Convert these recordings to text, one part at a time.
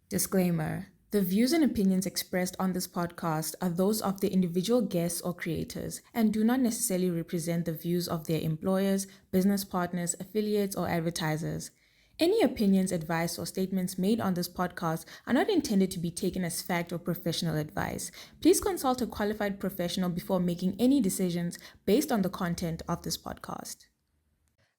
Disclaimer: the views and opinions expressed on this podcast are those of the individual guests or creators and do not necessarily represent the views of their employers, business partners, affiliates, or advertisers. Any opinions, advice, or statements made on this podcast are not intended to be taken as fact or professional advice. Please consult a qualified professional before making any decisions based on the content of this podcast.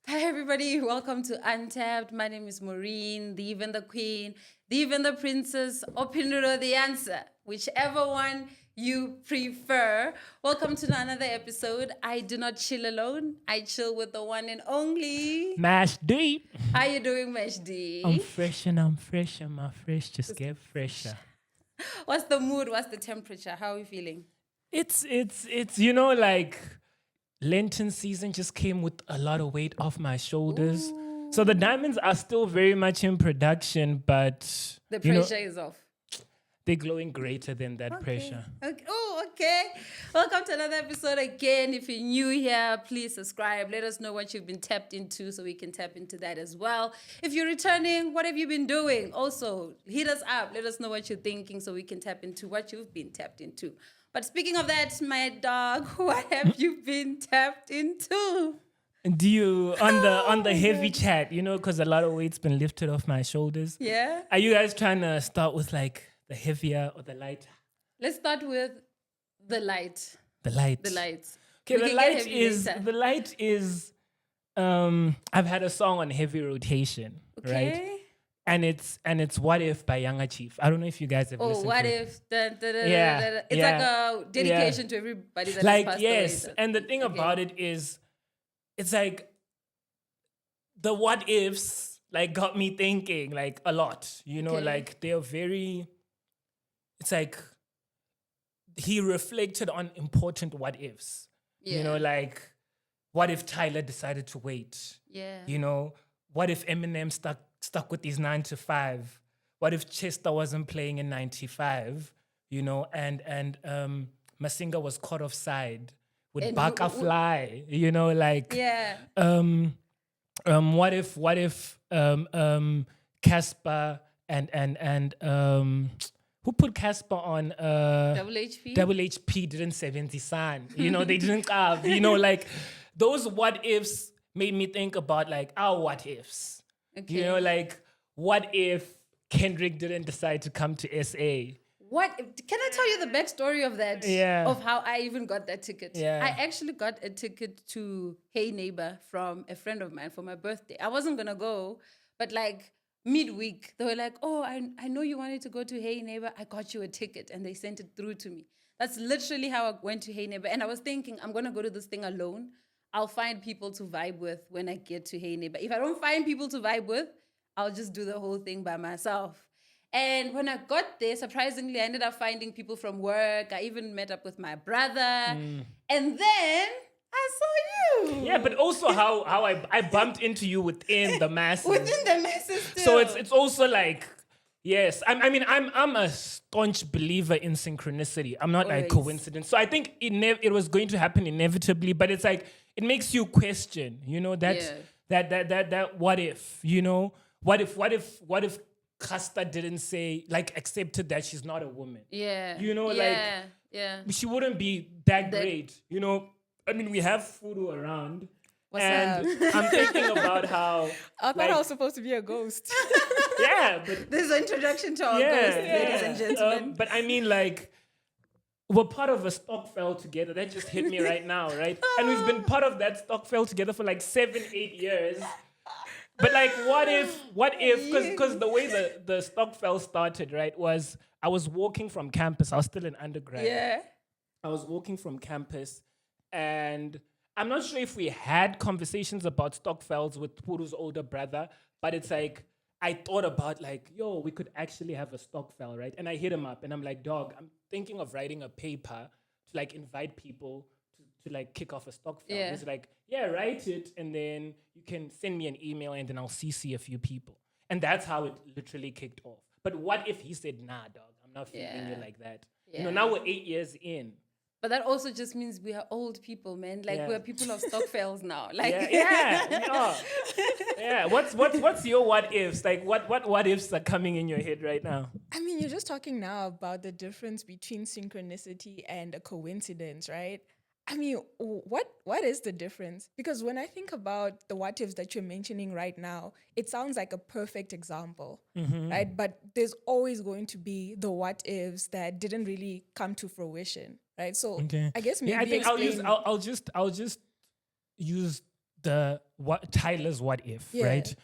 Hi everybody, welcome to Untapped. My name is Maureen, the even the queen, the even the princess, opinion or the answer, whichever one you prefer. Welcome to another episode. I do not chill alone. I chill with the one and only Mashudu. How you doing, Mashdi? I'm fresh and I'm fresh and my fresh just get fresher. What's the mood? What's the temperature? How are you feeling? It's like Lenten season just came with a lot of weight off my shoulders. Ooh. So the diamonds are still very much in production, but The pressure is off. they're glowing greater than that pressure. Okay. Oh, okay. Welcome to another episode again. If you're new here, please subscribe. Let us know what you've been tapped into so we can tap into that as well. If you're returning, what have you been doing? Also, hit us up. Let us know what you're thinking so we can tap into what you've been tapped into. But speaking of that, my dog, what have you been tapped into? Do you on the heavy chat, because a lot of weight's been lifted off my shoulders. Yeah? Are you guys trying to start with like the heavier or the lighter? Let's start with the light. The light. The lights. Okay, We the can get light heavy is I've had a song on heavy rotation, right? Okay. And it's What If by Yanga Chief. I don't know if you guys have Oh, listened what to it. if? Dun, dun, dun, Yeah, dun, dun. It's yeah, like a dedication to everybody that Like, has passed yes. away. And the thing about it is it's like the what ifs like got me thinking like a lot. Okay. Like they're very it's like he reflected on important what ifs. Yeah. Like what if Tyler decided to wait? Yeah. What if Eminem stuck with his 9 to 5? What if Chester wasn't playing in 95? And Masinga was caught offside with And Baka Fly, like Yeah. what if Casper and who put Casper on Double HP. Double HP didn't 70 son. They didn't have, like those what ifs made me think about like our what ifs. Okay. Like what if Kendrick didn't decide to come to SA? What? Can I tell you the backstory of that? Yeah. Of how I even got that ticket. Yeah. I actually got a ticket to Hey Neighbor from a friend of mine for my birthday. I wasn't going to go, but like midweek, they were like, oh, I know you wanted to go to Hey Neighbor. I got you a ticket. And they sent it through to me. That's literally how I went to Hey Neighbor. And I was thinking, I'm going to go to this thing alone. I'll find people to vibe with when I get to Hey Neighbor. If I don't find people to vibe with, I'll just do the whole thing by myself. And when I got there, surprisingly, I ended up finding people from work. I even met up with my brother. And then I saw you. Yeah, but also how I bumped into you within the masses. Within the masses still. So it's also like, yes, I'm a staunch believer in synchronicity. I'm not like Always. coincidence. So I think it was going to happen inevitably, but it's like it makes you question, that what if, what if Casta didn't say like accepted that she's not a woman. Yeah. Yeah. She wouldn't be that great. We have Fulu around. What's and up? I'm thinking about how I thought I was supposed to be a ghost. yeah, but This is an introduction to our ghost, ladies and gentlemen. but I mean, like, we're part of a stokvel together. That just hit me right now, right? And we've been part of that stokvel together for like 7-8 years. But like, what if, because the way the stokvel started, right, was I was walking from campus. I was still in undergrad. Yeah. I was walking from campus and I'm not sure if we had conversations about stokvels with Puru's older brother, but it's like, I thought about like, yo, we could actually have a stokvel, right? And I hit him up and I'm like, dog, I'm thinking of writing a paper to like invite people to like kick off a stokvel. Yeah. He's like, yeah, write it and then you can send me an email and then I'll CC a few people. And that's how it literally kicked off. But what if he said, nah, dog, I'm not feeling you like that. Yeah. Now we're 8 years in. But that also just means we are old people, man. Like, we're people of stokvels now. Like, Yeah, we are. Yeah, what's your what ifs? Like what ifs are coming in your head right now? I mean, you're just talking now about the difference between synchronicity and a coincidence, right? I mean, what is the difference? Because when I think about the what ifs that you're mentioning right now, it sounds like a perfect example, right? But there's always going to be the what ifs that didn't really come to fruition, right? So Okay. I guess maybe Yeah, I think explain. I'll just use the Tyler's what if, Yeah. right?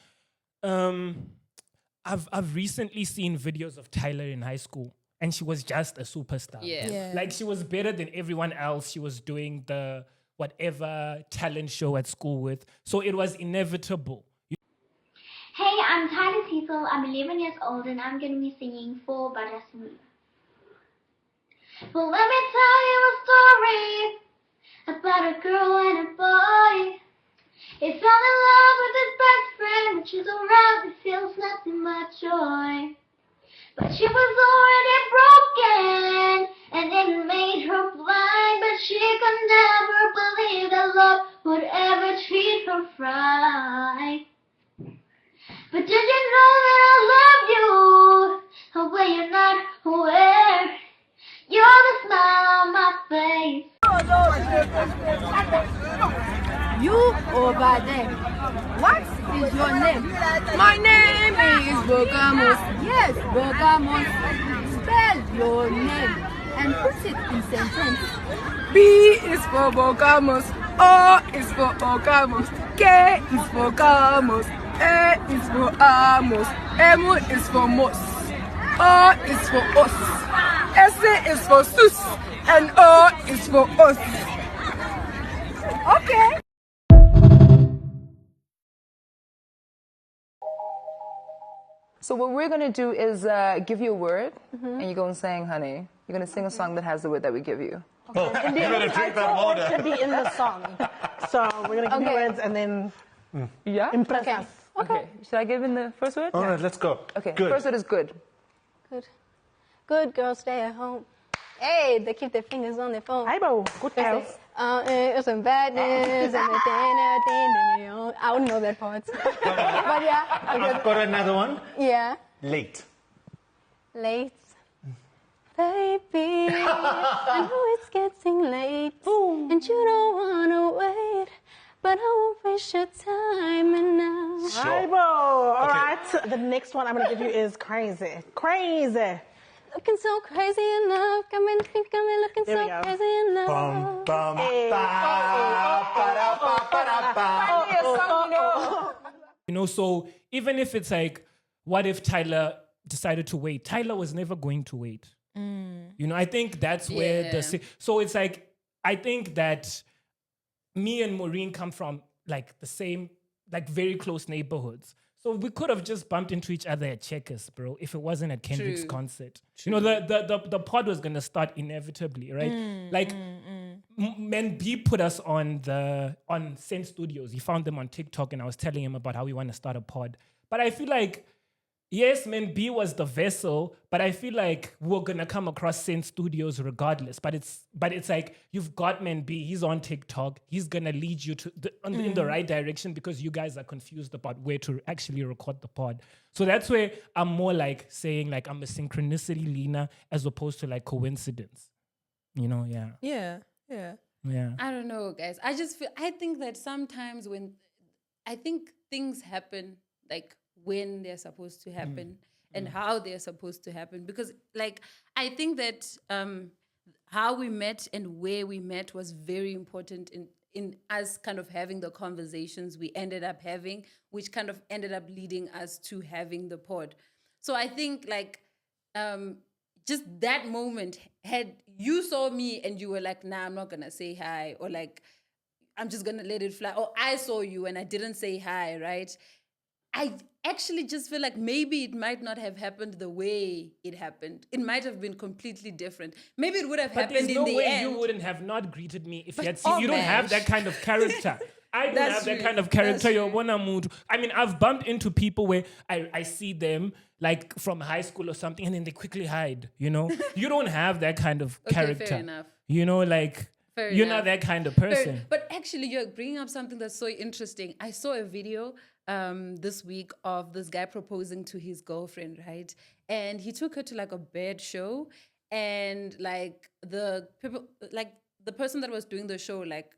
I've recently seen videos of Tyler in high school, and she was just a superstar. Yeah. Yeah. Like she was better than everyone else. She was doing the whatever talent show at school with. So it was inevitable. Hey, I'm Tyler Cecil. I'm 11 years old and I'm going to be singing for Bhari. Well, let me tell you a story about a girl and a boy. He fell in love with his best friend, which is around, he feels nothing but joy. But she was already broken, and it made her blind. But she could never believe that love would ever treat her right. But did you know that I love you? Oh, when you're not aware, you're the smile on my face. You over there, what is your name? My name is Bogamos. Yes, Bogamos. Spell your name and put it in sentence. B is for Bogamos. O is for Bogamos. K is for Gamos. A is for Amos. M is for Mos. O is for us. S is for Sus. And O is for us. Okay. So what we're going to do is give you a word, and you're going to sing, honey. You're going to sing a song that has the word that we give you. Oh, you better drink that water. To be in the song. So we're going to give you words and then impress us. Okay. Should I give in the first word? All right, let's go. Okay. Good. First word is good. Good. Good girls stay at home. Hey, they keep their fingers on their phone. Hi, Bo. Good girls. Some badness and I wouldn't know that part. But yeah. I've got another one. Yeah. Late. Late. Baby, I know it's getting late. And you don't want to wait. But I won't waste your time and now. Sure. Hi, Bo. All right. The next one I'm going to give you is crazy. Crazy. Looking so crazy in love. Got me looking There we so go. crazy in love. Bum, bum, Hey. ba, ba-da-ba-ba-da-ba. You know, so even if it's like, what if Tyler decided to wait? Tyler was never going to wait. You know, I think that's where Yeah. so it's like, I think that me and Maureen come from like the same, like very close neighborhoods. So we could have just bumped into each other at Checkers, bro, if it wasn't at Kendrick's True. concert. You know, the pod was gonna start inevitably, right? Like Man B put us on Sense Studios. He found them on TikTok, and I was telling him about how we want to start a pod. But I feel like, yes, Man B was the vessel, but I feel like we're gonna come across Sense Studios regardless. But it's like, you've got Man B. He's on TikTok. He's gonna lead you to in the right direction because you guys are confused about where to actually record the pod. So that's where I'm more like saying like I'm a synchronicity leaner as opposed to like coincidence. You know, yeah. Yeah. Yeah. Yeah. I don't know, guys. I think that sometimes I think things happen like when they're supposed to happen and how they're supposed to happen. Because like, I think that how we met and where we met was very important in us kind of having the conversations we ended up having, which kind of ended up leading us to having the pod. So I think like, just that moment, had you saw me and you were like, nah, I'm not gonna say hi, or like, I'm just gonna let it fly, or I saw you and I didn't say hi, right? I actually just feel like maybe it might not have happened the way it happened. It might have been completely different. Maybe it would have But happened there's in no the way end. you wouldn't have not greeted me if you had But- seen. oh, You don't have man. that kind of character. I don't That's have that true. kind of That's character. You're true. one mood. I mean, I've bumped into people where I see them like from high school or something, and then they quickly hide. You know, you don't have that kind of Okay, character. fair enough. You know, like Fair You're enough. not that kind of Fair- person. But actually, you're bringing up something that's so interesting. I saw a video this week of this guy proposing to his girlfriend, right? And he took her to like a bird show, and like the people, like the person that was doing the show, like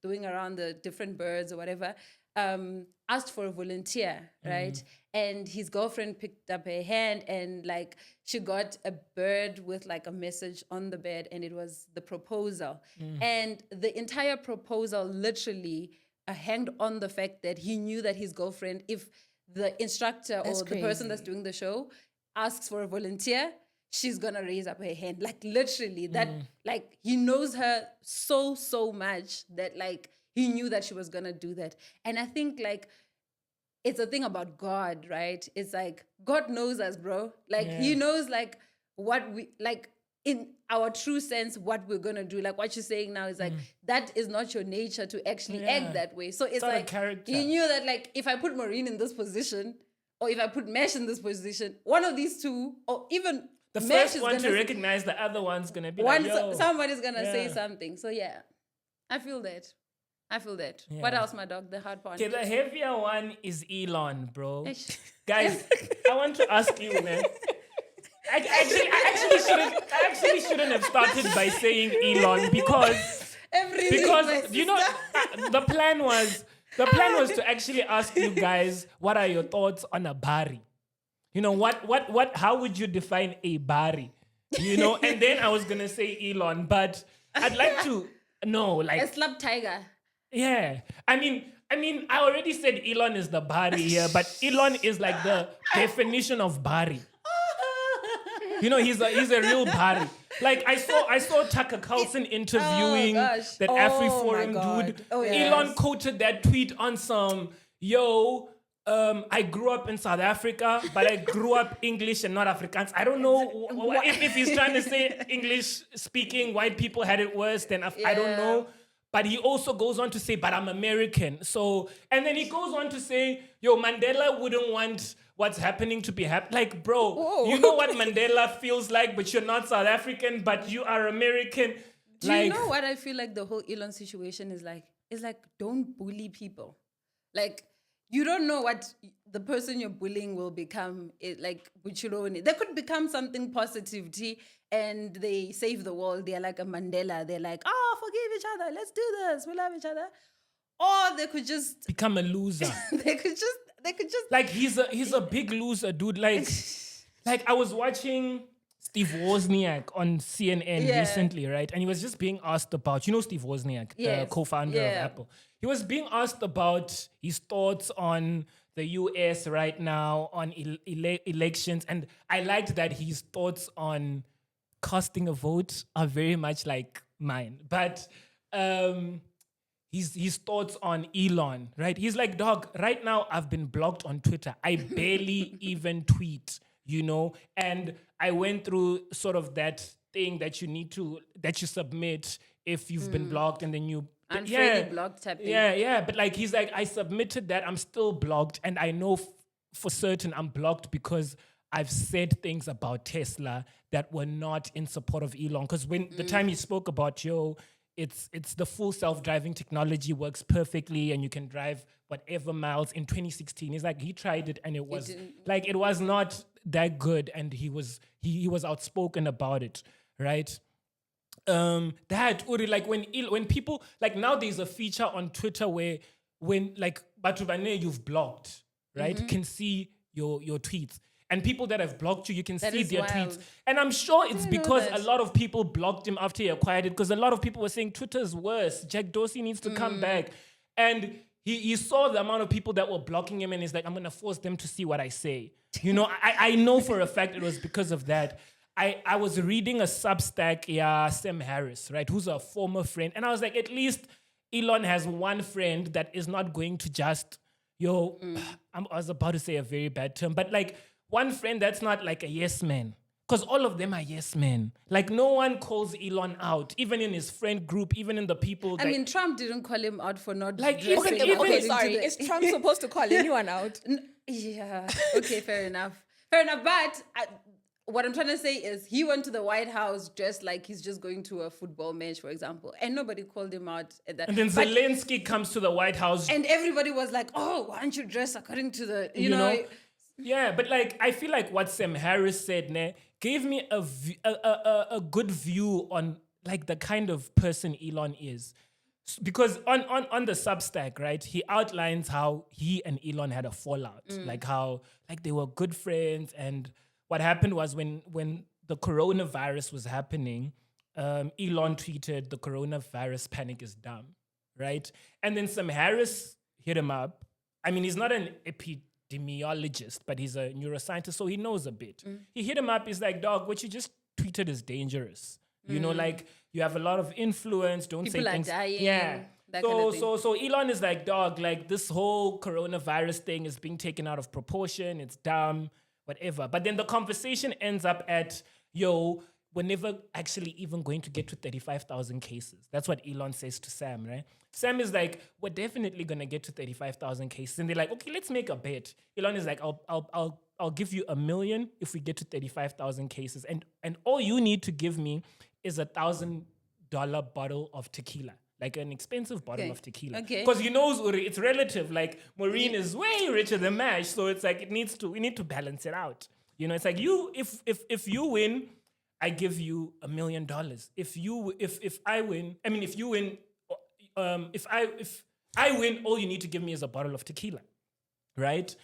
doing around the different birds or whatever, asked for a volunteer, right? And his girlfriend picked up her hand, and like she got a bird with like a message on the bird, and it was the proposal. And the entire proposal literally hanged on the fact that he knew that his girlfriend, if the instructor That's or the person that's crazy. doing the show asks for a volunteer, she's gonna raise up her hand. Like literally, that like he knows her so much that like he knew that she was gonna do that. And I think like it's a thing about God, right? It's like God knows us, bro. Like he knows like what we like in our true sense, what we're gonna do. Like what you're saying now is like that is not your nature to actually act that way. So it's not a like character. he knew that like if I put Maureen in this position, or if I put Mesh in this position, one of these two, or even The Mesh first is one to gonna recognize the other one's gonna be one like, yo. somebody's gonna say Yeah. something. So yeah, I feel that. What Yeah. else, my dog? The hard part. Okay, the heavier one is Elon, bro. Ish. Guys, I want to ask you, man. I actually shouldn't have started by saying Elon because you know the plan was to actually ask you guys what are your thoughts on a Bhari. You know what how would you define a Bhari? You know, and then I was gonna say Elon, but I'd like to know A like slap tiger. yeah. I mean, I already said Elon is the Bhari here, but Elon is like the definition of Bhari. You know, he's a real Bhari. Like I saw Tucker Carlson interviewing gosh. that Oh AfriForum my God. dude. Oh, yes. Elon quoted that tweet on some, I grew up in South Africa, but I grew up English and not Afrikaans. I don't know if he's trying to say English speaking white people had it worse than I don't know. But he also goes on to say, but I'm American. So, and then he goes on to say, Mandela wouldn't want what's happening to be happening. Like, bro, you know what Mandela feels like, but you're not South African, but you are American. Do you know what I feel like the whole Elon situation is like? It's like, don't bully people. Like, you don't know what the person you're bullying will become. Like, they could become something positive, and they save the world. They're like a Mandela. They're like, forgive each other. Let's do this. We love each other. Or they could just become a loser. they could just Like he's a big loser, dude. Like I was watching Steve Wozniak on CNN recently, right? And he was just being asked about, Steve Wozniak, the co-founder of Apple. He was being asked about his thoughts on the US right now, on elections. And I liked that his thoughts on casting a vote are very much like mine. But his thoughts on Elon, right? He's like, dog, right now I've been blocked on Twitter. I barely even tweet, and I went through sort of that thing that you submit if you've been blocked, and then you unfairly blocked tapping. Yeah. But like, he's like, I submitted that, I'm still blocked, and I know for certain I'm blocked because I've said things about Tesla that were not in support of Elon. Because when the time he spoke about, it's the full self-driving technology works perfectly and you can drive whatever miles in 2016. He's like, he tried it and it was not that good, and he was outspoken about it, right? Uri, like when people, like now there's a feature on Twitter where when like Batubane you've blocked, right? Can see your tweets. And people that have blocked you can see their tweets. And I'm sure it's because a lot of people blocked him after he acquired it, because a lot of people were saying Twitter's worse. Jack Dorsey needs to come back. And he saw the amount of people that were blocking him, and he's like, I'm going to force them to see what I say. I know for a fact it was because of that. I was reading a Substack, Sam Harris, right, who's a former friend. And I was like, at least Elon has one friend that is not going to just, I was about to say a very bad term, but like, one friend that's not like a yes man. Because all of them are yes men. Like no one calls Elon out, even in his friend group, even in the people that... I mean, Trump didn't call him out for not like dressing even according to sorry, the- is Trump supposed to call anyone out? Yeah, okay, fair enough. But what I'm trying to say is he went to the White House dressed like he's just going to a football match, for example, and nobody called him out at that. And then Zelensky comes to the White House. And everybody was like, oh, why don't you dress according to the, you know? Yeah, but like, I feel like what Sam Harris said, gave me a good view on like the kind of person Elon is. Because on the Substack, right, he outlines how he and Elon had a fallout, like how like they were good friends, and what happened was when the coronavirus was happening, Elon tweeted, "The coronavirus panic is dumb," right? And then Sam Harris hit him up. I mean, he's not an epidemiologist, but he's a neuroscientist, so he knows a bit. He hit him up. He's like, "Dog, what you just tweeted is dangerous. You know, like you have a lot of influence. Don't People say are things." dying. Yeah. That kind of thing. So Elon is like, "Dog, like this whole coronavirus thing is being taken out of proportion. It's dumb, whatever." But then the conversation ends up at, "Yo, we're never actually even going to get to 35,000 cases." That's what Elon says to Sam, right? Sam is like, "We're definitely gonna get to 35,000 cases," and they're like, "Okay, let's make a bet." Elon is like, "I'll give you $1 million if we get to 35,000 cases, and all you need to give me is $1,000 bottle of tequila." Like an expensive bottle of tequila. Because you know, Uri, it's relative. Like Maureen is way richer than Mash, so it's like we need to balance it out. You know, it's like if you win, I give you $1 million. If I win, if I win, all you need to give me is a bottle of tequila, right?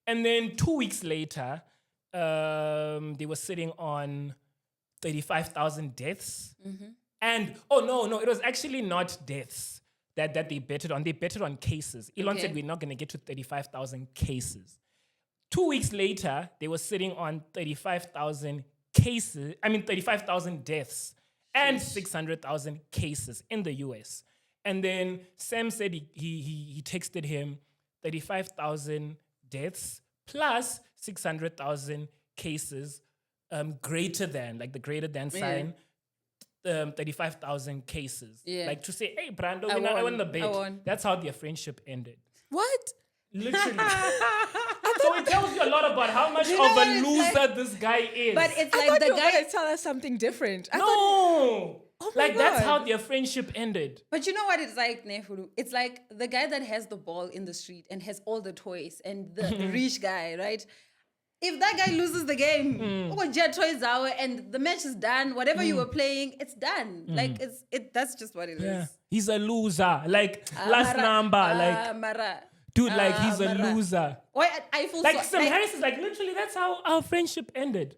And then 2 weeks later, they were sitting on 35,000 deaths. And, it was actually not deaths that they betted on. They betted on cases. Elon said we're not going to get to 35,000 cases. 2 weeks later, they were sitting on 35,000 deaths and 600,000 cases in the US. And then Sam said he texted him 35,000 deaths plus 600,000 cases greater than, like the greater than sign, 35,000 cases. Yeah. Like to say, "Hey, Brando, I won the bet." That's how their friendship ended. What? Literally. So it tells you a lot about how much of a loser this guy is. But it's I like thought the you were guy. going to tell us something different. Oh my God. That's how their friendship ended. But you know what it's like, Nefuru? It's like the guy that has the ball in the street and has all the toys, and the rich guy, right? If that guy loses the game, toys out, and the match is done, whatever you were playing, it's done. Like that's just what it is. He's a loser. Like last number, dude, like he's a loser. Why I feel like so, Sam Harris is like, literally, that's how our friendship ended.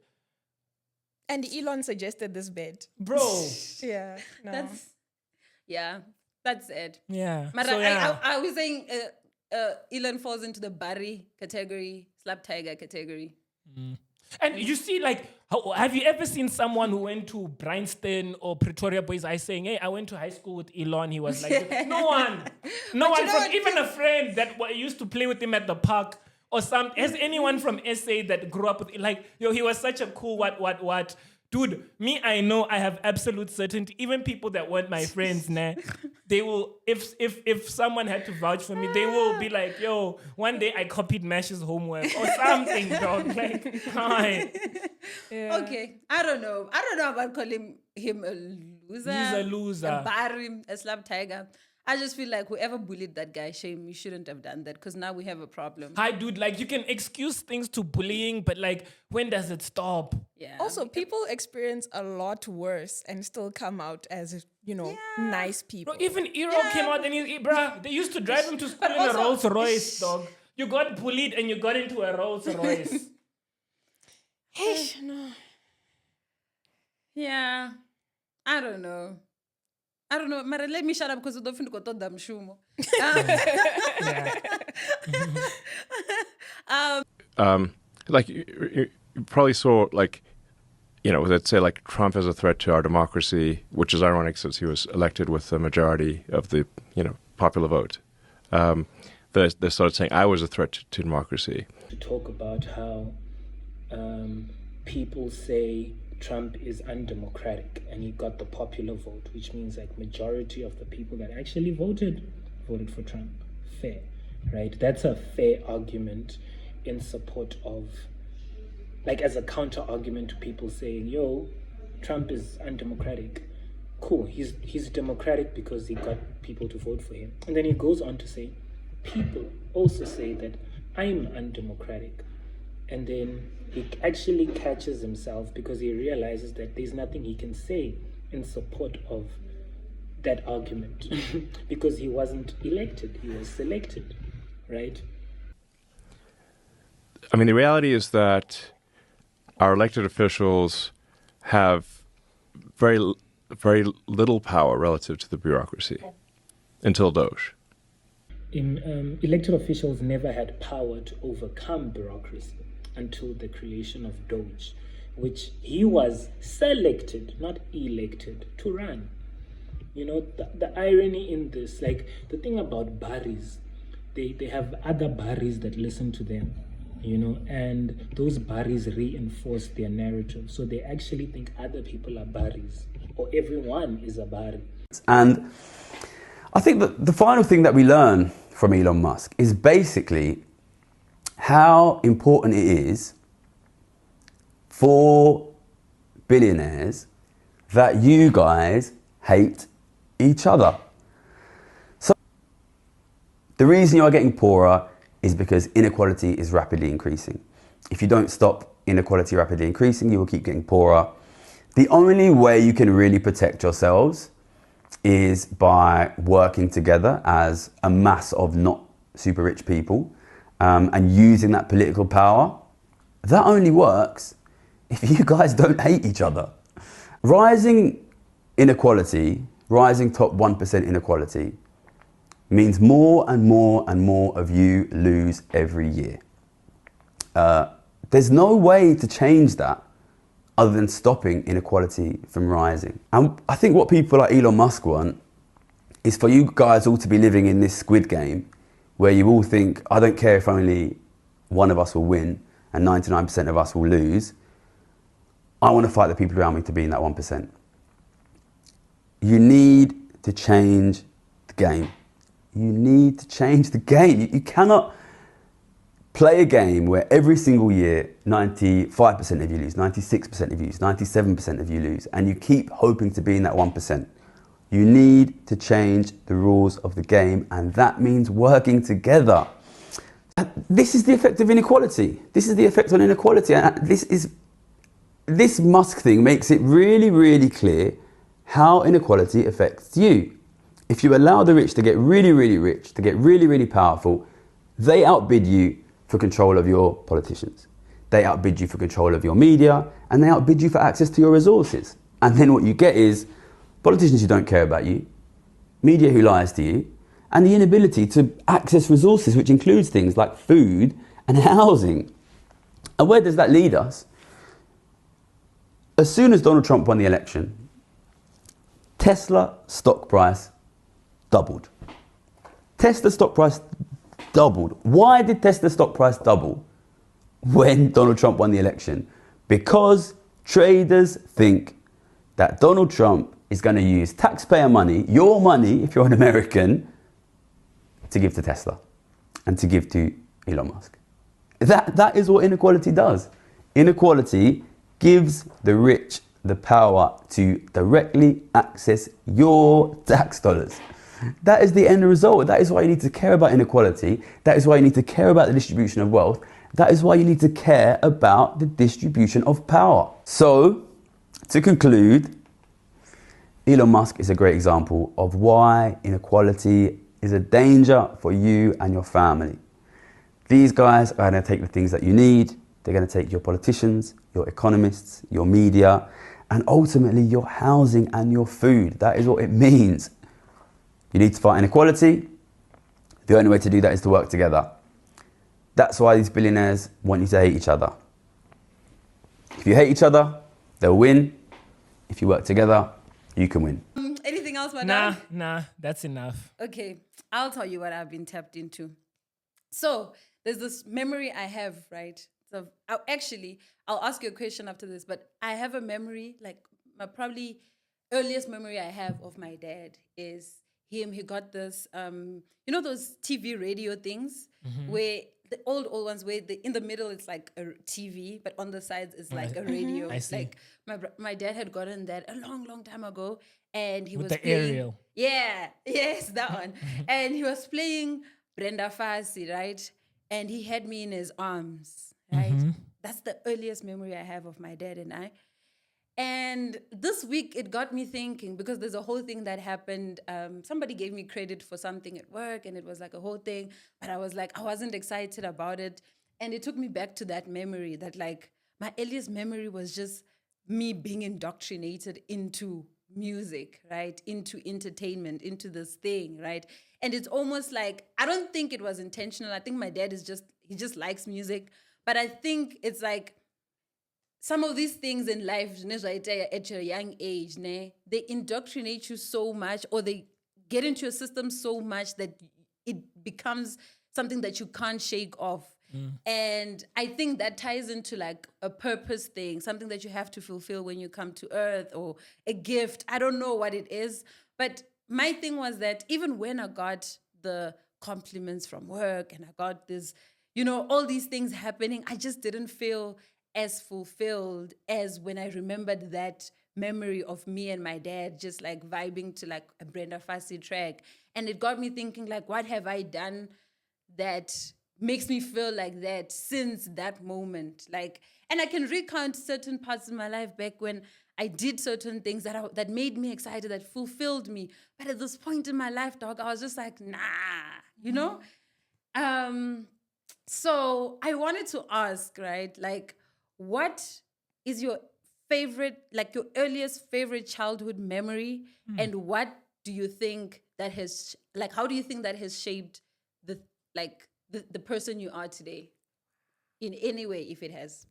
And Elon suggested this bet. Bro. Yeah. No. That's it. Yeah. Mara, So, yeah. I was saying Elon falls into the Bhari category, slap tiger category. And you see, like, have you ever seen someone who went to Bryanston or Pretoria Boys High saying, "Hey, I went to high school with Elon"? He was like, no one from even a friend that used to play with him at the park or some. Has anyone from SA that grew up with, like, he was such a cool what. Dude, me, I know, I have absolute certainty. Even people that weren't my friends, they will, if someone had to vouch for me, they will be like, "Yo, one day I copied Mash's homework," or something, dog. Like, hi. Yeah. Okay, I don't know about calling him a loser. He's a loser. A Bhari, a slap tiger. I just feel like whoever bullied that guy, shame, you shouldn't have done that, because now we have a problem. Hi, dude, like, you can excuse things to bullying, but like, when does it stop? Yeah. Also, people experience a lot worse and still come out as, nice people. Bro, even Eero came out and they used to drive him to school in a Rolls Royce, dog. You got bullied and you got into a Rolls Royce. No. Yeah. I don't know. Mara, let me shut up because I don't think I thought them shumo. Like you probably saw, like, let's say like Trump as a threat to our democracy, which is ironic since he was elected with the majority of the popular vote. They started saying I was a threat to democracy. To talk about how people say Trump is undemocratic and he got the popular vote, which means like majority of the people that actually voted for Trump. Fair, right? That's a fair argument in support of like as a counter argument to people saying, yo, Trump is undemocratic. Cool, he's democratic because he got people to vote for him. And then he goes on to say, people also say that I'm undemocratic. And then he actually catches himself because he realizes that there's nothing he can say in support of that argument because he wasn't elected, he was selected, right? I mean, the reality is that our elected officials have very little power relative to the bureaucracy until Doge. Elected officials never had power to overcome bureaucracy until the creation of Doge, which he was selected, not elected, to run. You know, the irony in this, like the thing about Bharis, they have other Bharis that listen to them, you know, and those Bharis reinforce their narrative. So they actually think other people are Bharis, or everyone is a Bhari. And I think that the final thing that we learn from Elon Musk is basically how important it is for billionaires that you guys hate each other. So the reason you are getting poorer is because inequality is rapidly increasing. If you don't stop inequality rapidly increasing, you will keep getting poorer. The only way you can really protect yourselves is by working together as a mass of not super rich people and using that political power. That only works if you guys don't hate each other. Rising inequality, rising top 1% inequality means more and more and more of you lose every year. There's no way to change that other than stopping inequality from rising. And I think what people like Elon Musk want is for you guys all to be living in this Squid Game where you all think, I don't care if only one of us will win and 99% of us will lose. I want to fight the people around me to be in that 1%. You need to change the game. You need to change the game. You cannot play a game where every single year 95% of you lose, 96% of you lose, 97% of you lose, and you keep hoping to be in that 1%. You need to change the rules of the game, and that means working together. This is the effect of inequality. This is the effect on inequality. And this Musk thing makes it really, really clear how inequality affects you. If you allow the rich to get really, really rich, to get really, really powerful, they outbid you for control of your politicians. They outbid you for control of your media, and they outbid you for access to your resources. And then what you get is politicians who don't care about you, media who lies to you, and the inability to access resources, which includes things like food and housing. And where does that lead us? As soon as Donald Trump won the election, Tesla stock price doubled. Tesla stock price doubled. Why did Tesla stock price double when Donald Trump won the election? Because traders think that Donald Trump is going to use taxpayer money, your money, if you're an American, to give to Tesla and to give to Elon Musk. That is what inequality does. Inequality gives the rich the power to directly access your tax dollars. That is the end result. That is why you need to care about inequality. That is why you need to care about the distribution of wealth. That is why you need to care about the distribution of power. So, to conclude, Elon Musk is a great example of why inequality is a danger for you and your family. These guys are going to take the things that you need. They're going to take your politicians, your economists, your media, and ultimately your housing and your food. That is what it means. You need to fight inequality. The only way to do that is to work together. That's why these billionaires want you to hate each other. If you hate each other, they'll win. If you work together, you can win. Anything else, madam? Nah, that's enough. Okay, I'll tell you what I've been tapped into. So there's this memory I have, right? So I'll ask you a question after this, but I have a memory, like my probably earliest memory I have of my dad is him. He got this, those TV radio things where the old ones where in the middle it's like a TV, but on the sides it's like a radio. I see. Like my dad had gotten that a long time ago, and he With was the playing, aerial. Yeah, yes, that one. And he was playing Brenda Fassie, right? And he had me in his arms, right? That's the earliest memory I have of my dad and I. And this week, it got me thinking, because there's a whole thing that happened. Somebody gave me credit for something at work, and it was like a whole thing. But I was like, I wasn't excited about it. And it took me back to that memory that, like, my earliest memory was just me being indoctrinated into music, right? Into entertainment, into this thing, right? And it's almost like, I don't think it was intentional. I think my dad he just likes music. But I think it's like, some of these things in life, at your young age, they indoctrinate you so much, or they get into your system so much that it becomes something that you can't shake off. And I think that ties into like a purpose thing, something that you have to fulfill when you come to earth, or a gift. I don't know what it is. But my thing was that even when I got the compliments from work and I got this, all these things happening, I just didn't feel as fulfilled as when I remembered that memory of me and my dad just like vibing to like a Brenda Fassie track. And it got me thinking, like, what have I done that makes me feel like that since that moment? Like, and I can recount certain parts of my life back when I did certain things that made me excited, that fulfilled me. But at this point in my life, dog, I was just like, nah, So I wanted to ask, right, like, what is your favorite, like your earliest favorite childhood memory, and what do you think that has, like, how do you think that has shaped the person you are today, in any way, if it has?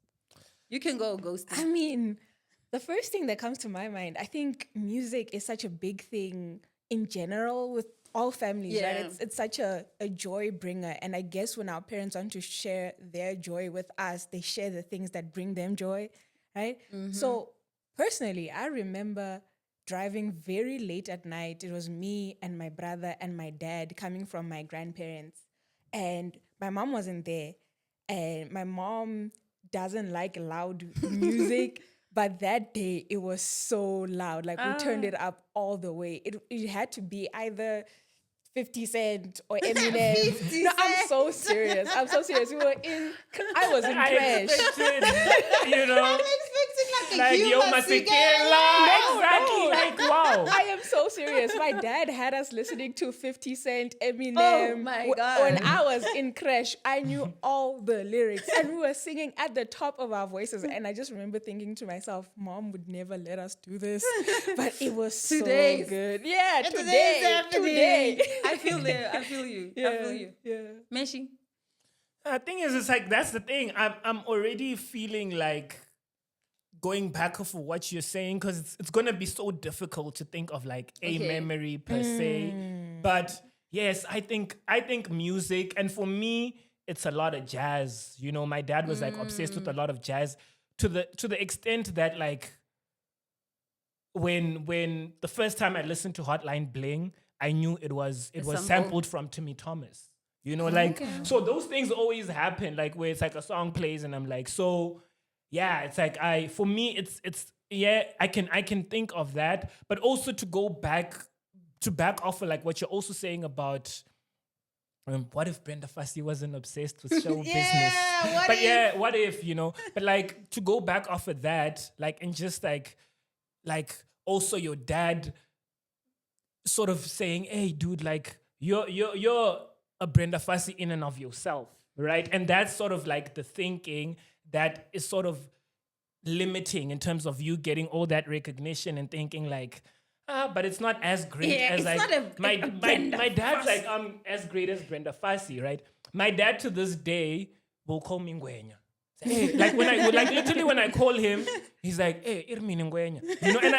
You can go, Ghosty. I mean, the first thing that comes to my mind, I think music is such a big thing in general with all families, right? It's such a joy bringer. And I guess when our parents want to share their joy with us, they share the things that bring them joy, right? So personally, I remember driving very late at night. It was me and my brother and my dad coming from my grandparents. And my mom wasn't there. And my mom doesn't like loud music. But that day, it was so loud. Like, we turned it up all the way. It had to be either 50 Cent or Eminem. No, I'm so serious. We were I was in crash. I'm expecting like a Hugh Yo Masekela. Exactly. Like, wow. I am so serious. My dad had us listening to 50 Cent, Eminem. Oh my God. When I was in crash, I knew all the lyrics. And we were singing at the top of our voices. And I just remember thinking to myself, Mom would never let us do this. But it was so good. Yeah, today. I feel you. Yeah. Meshi? The thing is, it's like, that's the thing. I'm already feeling like going back off of what you're saying, because it's going to be so difficult to think of like a memory per se. But yes, I think music, and for me, it's a lot of jazz. My dad was like obsessed with a lot of jazz to the extent that, like, when the first time I listened to Hotline Bling, I knew it was sampled from Timmy Thomas. So those things always happen, like, where it's like a song plays and I'm like, so yeah, it's like for me it's I can think of that, but also to go back off of like what you're also saying about what if Brenda Fassie wasn't obsessed with show business? What if, but like to go back off of that, like, and just like also your dad sort of saying, hey dude, like you're a Brenda Fassie in and of yourself, right? And that's sort of like the thinking that is sort of limiting in terms of you getting all that recognition and thinking like, but it's not as great as like my dad's like, I'm as great as Brenda Fassie, right? My dad to this day will call me Ngwenya. Hey, like literally when I call him, he's like, hey, Irmi Ngwenya.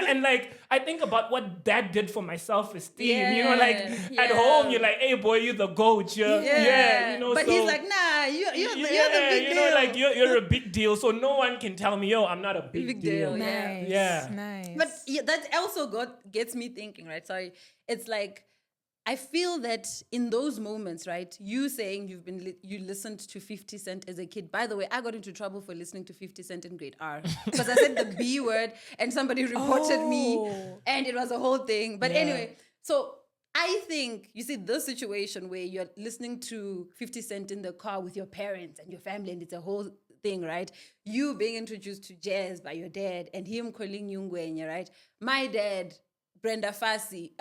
And like I think about what that did for my self-esteem. At home you're like, hey boy, you're the GOAT. But he's like, nah, you're the big deal. Like you're a big deal. So no one can tell me, yo, I'm not a big deal. Nice. Yeah. Nice. But that also gets me thinking, right? Sorry. It's like, I feel that in those moments, right, you saying you listened to 50 Cent as a kid. By the way, I got into trouble for listening to 50 Cent in grade R because I said the B word and somebody reported me and it was a whole thing. But anyway, so I think, you see, this situation where you're listening to 50 Cent in the car with your parents and your family and it's a whole thing, right? You being introduced to jazz by your dad and him calling you Ngwenya, right? My dad, Brenda Fassie,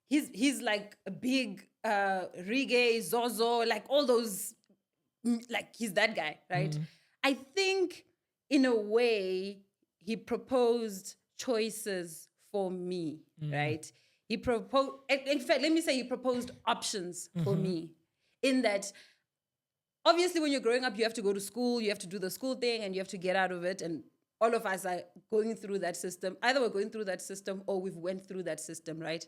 he's like a big reggae, Zozo, like all those, like he's that guy, right? I think in a way he proposed choices for me, right? He proposed, in fact, let me say he proposed options for me in that obviously when you're growing up, you have to go to school, you have to do the school thing and you have to get out of it. And all of us are going through that system. Either we're going through that system or we've went through that system, right?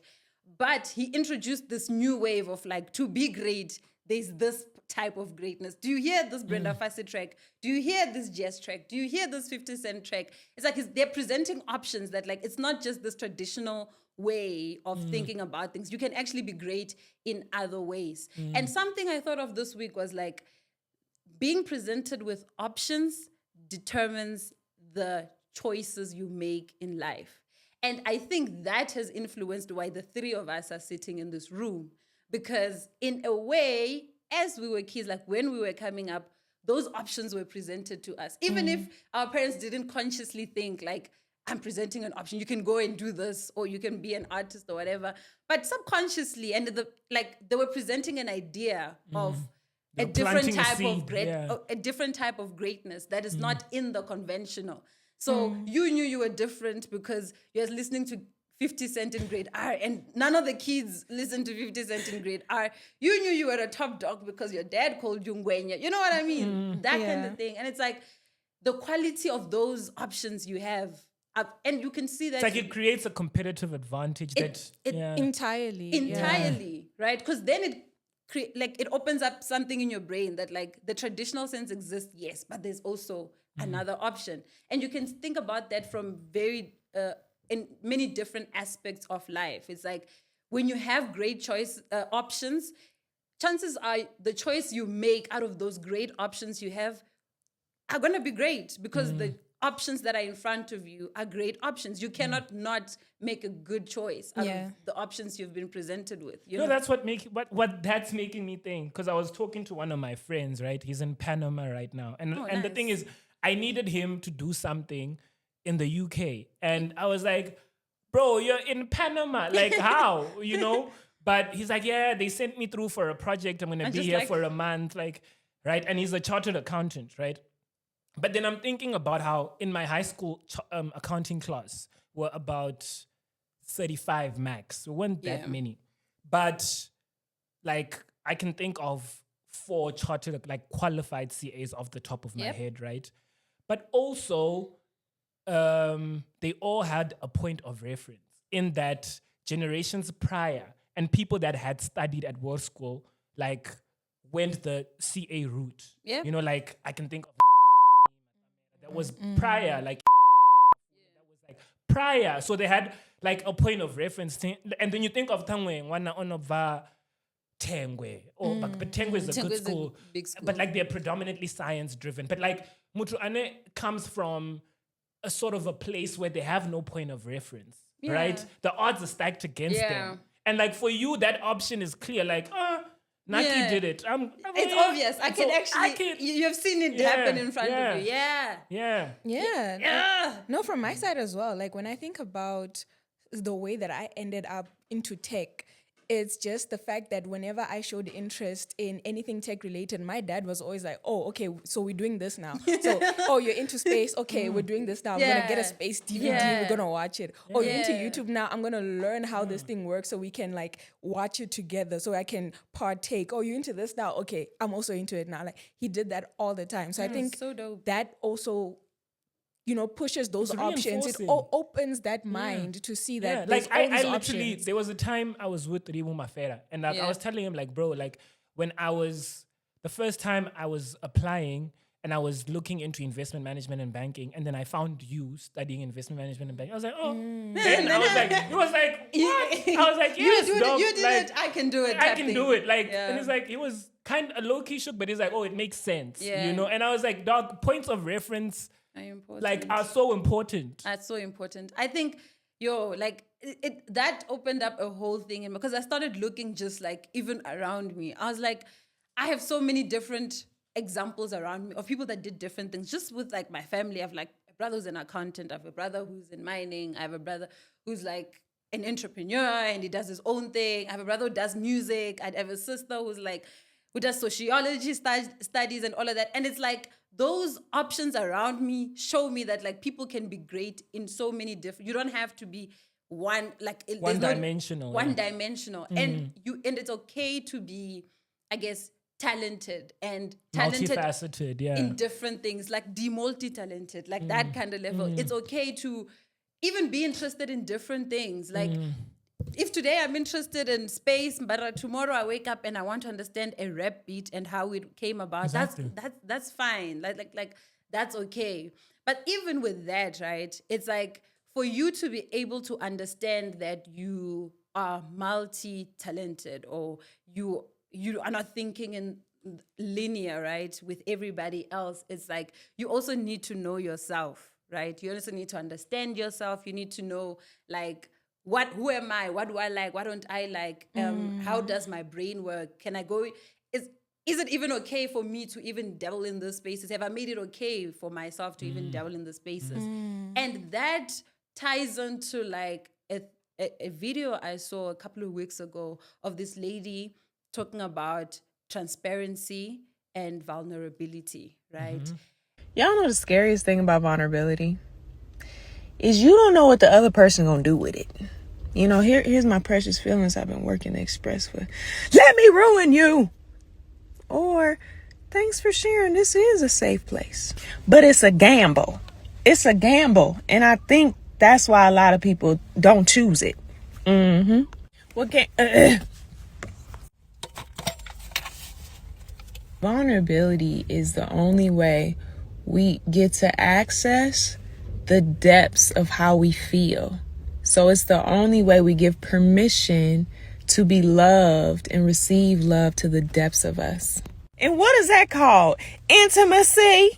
But he introduced this new wave of like, to be great, there's this type of greatness. Do you hear this Brenda Fassie track? Do you hear this jazz track? Do you hear this 50 Cent track? It's like they're presenting options that like, it's not just this traditional way of thinking about things. You can actually be great in other ways. And something I thought of this week was like, being presented with options determines the choices you make in life. And I think that has influenced why the three of us are sitting in this room. Because in a way, as we were kids, like when we were coming up, those options were presented to us. Even if our parents didn't consciously think like, I'm presenting an option, you can go and do this, or you can be an artist or whatever. But subconsciously, and they were presenting an idea of a different type of a different type of greatness that is not in the conventional. So you knew you were different because you were listening to 50 Cent in grade R, and none of the kids listened to 50 Cent in grade R. You knew you were a top dog because your dad called you Ngwenya. You know what I mean? That kind of thing. And it's like the quality of those options you have, and you can see that. It's like it creates a competitive advantage Entirely, right? Because then it opens up something in your brain that like the traditional sense exists, yes, but there's also another option. And you can think about that from very, in many different aspects of life. It's like when you have great choice options, chances are the choice you make out of those great options you have are going to be great because the options that are in front of you are great options. You cannot not make a good choice out of the options you've been presented with. You know? That's what that's making me think. Because I was talking to one of my friends, right? He's in Panama right now. And nice. The thing is, I needed him to do something in the UK. And I was like, bro, you're in Panama. Like, how? You know? But he's like, yeah, they sent me through for a project. I'm going to be here for a month. Like, right? And he's a chartered accountant, right? But then I'm thinking about how in my high school accounting class were about 35 max. There weren't that many. But like I can think of 4 chartered, like qualified CAs off the top of my head, right? But also they all had a point of reference in that generations prior and people that had studied at world school like went the CA route. Yeah. You know, like I can think of that was prior, like that was like prior. So they had like a point of reference thing. And then you think of Tangwe, wana onova Tengwe. But Tengwe is a good school. Big school. But like they're predominantly science driven. But like Mutuane comes from a sort of a place where they have no point of reference. Right? The odds are stacked against them. And like for you, that option is clear. Like, Naki did it. It's obvious. You have seen it happen in front of you. Yeah. No, from my side as well. Like when I think about the way that I ended up into tech, it's just the fact that whenever I showed interest in anything tech related, my dad was always like, oh, okay, so we're doing this now. So, oh, you're into space? Okay, we're doing this now. I'm going to get a space DVD. We're going to watch it. Oh, you're into YouTube now? I'm going to learn how this thing works so we can like watch it together so I can partake. Oh, you're into this now? Okay, I'm also into it now. Like he did that all the time. So I think so dope. That also, you know, pushes those options. It opens that mind to see that. Like I literally, options. There was a time I was with Ribu Mafera and I was telling him like, bro, like when the first time I was applying and I was looking into investment management and banking, and then I found you studying investment management and banking. I was like, oh. Then I was like, he was like, what? I was like, yes, you dog. did Like, it. I can do it. I type can thing. do it. Like, Yeah. and it's like, it was kind of low-key shook, but it's like, oh, it makes sense, Yeah. you know? And I was like, dog, points of reference are so important. That's so important. I think, that opened up a whole thing because I started looking just like even around me. I was like, I have so many different examples around me of people that did different things. Just with like my family, I have like a brother who's an accountant, I have a brother who's in mining, I have a brother who's like an entrepreneur and he does his own thing. I have a brother who does music. I have a sister who does sociology studies and all of that. And it's like those options around me show me that like people can be great in so many different. You don't have to be one-dimensional. One-dimensional, and it's okay to be, I guess, talented Multifaceted, yeah. in different things, like multi-talented, like that kind of level. It's okay to even be interested in different things. Like if today I'm interested in space, but tomorrow I wake up and I want to understand a rap beat and how it came about, Exactly. that's fine. Like that's okay. But even with that, right, it's like for you to be able to understand that you are multi-talented or you are not thinking in linear, right, with everybody else. It's like you also need to know yourself, right? You also need to understand yourself. You need to know, like, who am I? What do I like? What don't I like? How does my brain work? Can I go? Is it even okay for me to even dabble in those spaces? Have I made it okay for myself to even dabble in the spaces? And that ties into like a video I saw a couple of weeks ago of this lady talking about transparency and vulnerability, right? Y'all know the scariest thing about vulnerability is you don't know what the other person gonna do with it. You know, here's my precious feelings I've been working to express for. Let me ruin you. Or thanks for sharing. This is a safe place. But it's a gamble. It's a gamble. And I think that's why a lot of people don't choose it. Vulnerability is the only way we get to access the depths of how we feel. So it's the only way we give permission to be loved and receive love to the depths of us. And what is that called? Intimacy.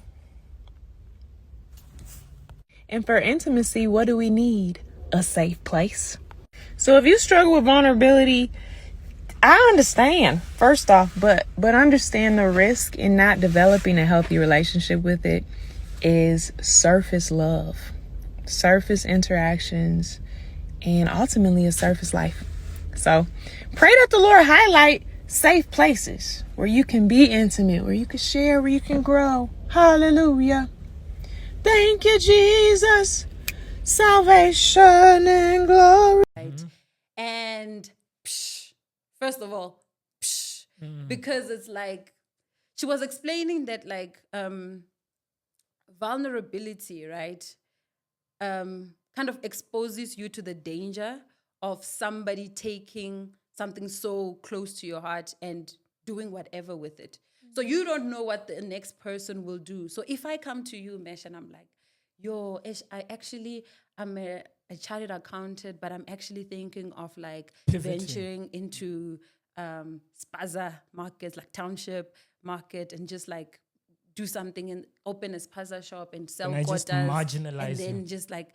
And for intimacy, what do we need? A safe place. So if you struggle with vulnerability, I understand, first off, but understand the risk in not developing a healthy relationship with it is surface love, surface interactions, and ultimately a surface life. So pray that the Lord highlight safe places where you can be intimate, where you can share, where you can grow. Hallelujah. Thank you, Jesus. Salvation and glory. Right. And first of all, because it's like, she was explaining that like vulnerability, right, kind of exposes you to the danger of somebody taking something so close to your heart and doing whatever with it. So you don't know what the next person will do. So if I come to you, Mesh, and I'm like, yo, Ish, I'm a chartered accountant, but I'm actually thinking of like venturing into spaza markets, like township market, and just like do something and open a spaza shop and sell quotas. Marginalize and then you. just like,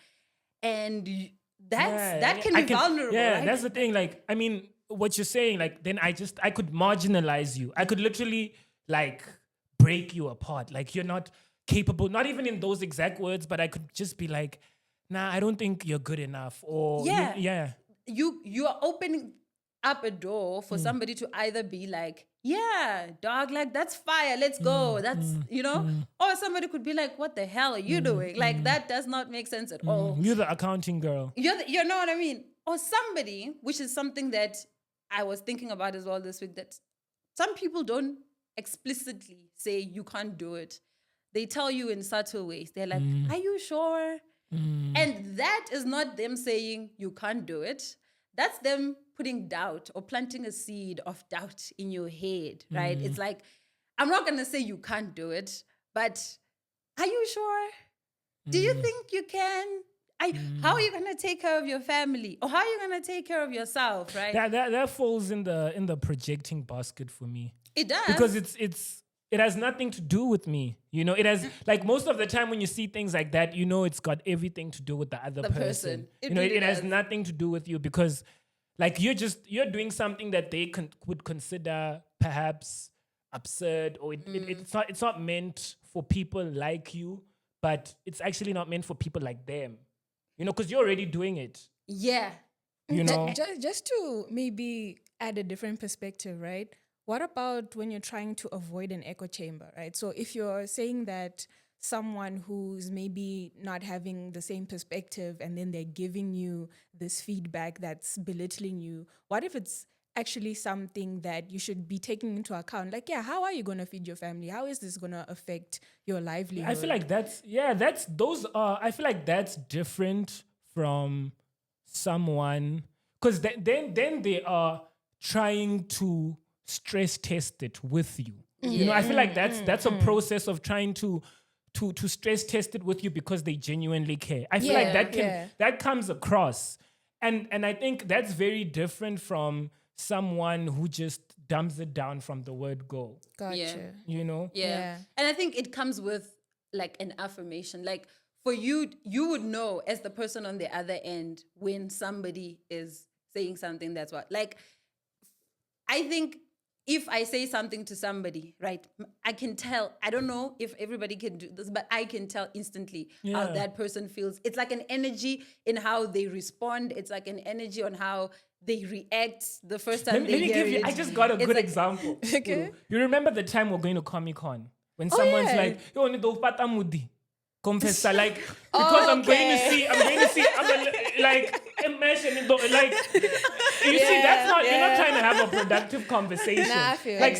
that can be vulnerable, yeah, right? That's the thing. Like, I mean, what you're saying, like, then I could marginalize you. I could literally like break you apart. Like, you're not capable, not even in those exact words, but I could just be like, nah, I don't think you're good enough. Or you are opening up a door for somebody to either be like, yeah, dog, like that's fire, let's go. That's, you know, or somebody could be like, what the hell are you doing? Like, that does not make sense at all. You're the accounting girl. You know what I mean? Or somebody, which is something that I was thinking about as well this week, that some people don't explicitly say you can't do it. They tell you in subtle ways. They're like, are you sure? And that is not them saying you can't do it. That's them putting doubt or planting a seed of doubt in your head, right? It's like, I'm not going to say you can't do it, but are you sure? Do you think you can? How are you going to take care of your family? Or how are you going to take care of yourself, right? That falls in the projecting basket for me. It does. Because it has nothing to do with me. You know, it has, like, most of the time when you see things like that, you know, it's got everything to do with the other person. It You know, really it has does. nothing to do with you because, like, you're doing something that they would consider perhaps absurd, or it's not meant for people like you, but it's actually not meant for people like them. You know, because you're already doing it. Yeah. You know? Just to maybe add a different perspective, right? What about when you're trying to avoid an echo chamber, right? So if you're saying that someone who's maybe not having the same perspective and then they're giving you this feedback that's belittling you, what if it's actually something that you should be taking into account? Like, yeah, how are you going to feed your family? How is this going to affect your livelihood? I feel like I feel like that's different from someone, because then they are trying to stress test it with you. You know, I feel like that's a process of trying to stress test it with you because they genuinely care. I feel like that comes across. And I think that's very different from someone who just dumps it down from the word go. Gotcha. Yeah. You know? Yeah. And I think it comes with like an affirmation. Like for you, you would know as the person on the other end when somebody is saying something that's what. Like, I think if I say something to somebody, right, I can tell. I don't know if everybody can do this, but I can tell instantly how that person feels. It's like an energy in how they respond. It's like an energy on how they react the first time Let me give you, I just got a good example. Okay. You remember the time we're going to Comic-Con? When someone's like, yo, ni do pata mudi. Confessa, like, because I'm going to see, like, imagine it, like, you see, that's not, you're not trying to have a productive conversation. Nah, I feel like,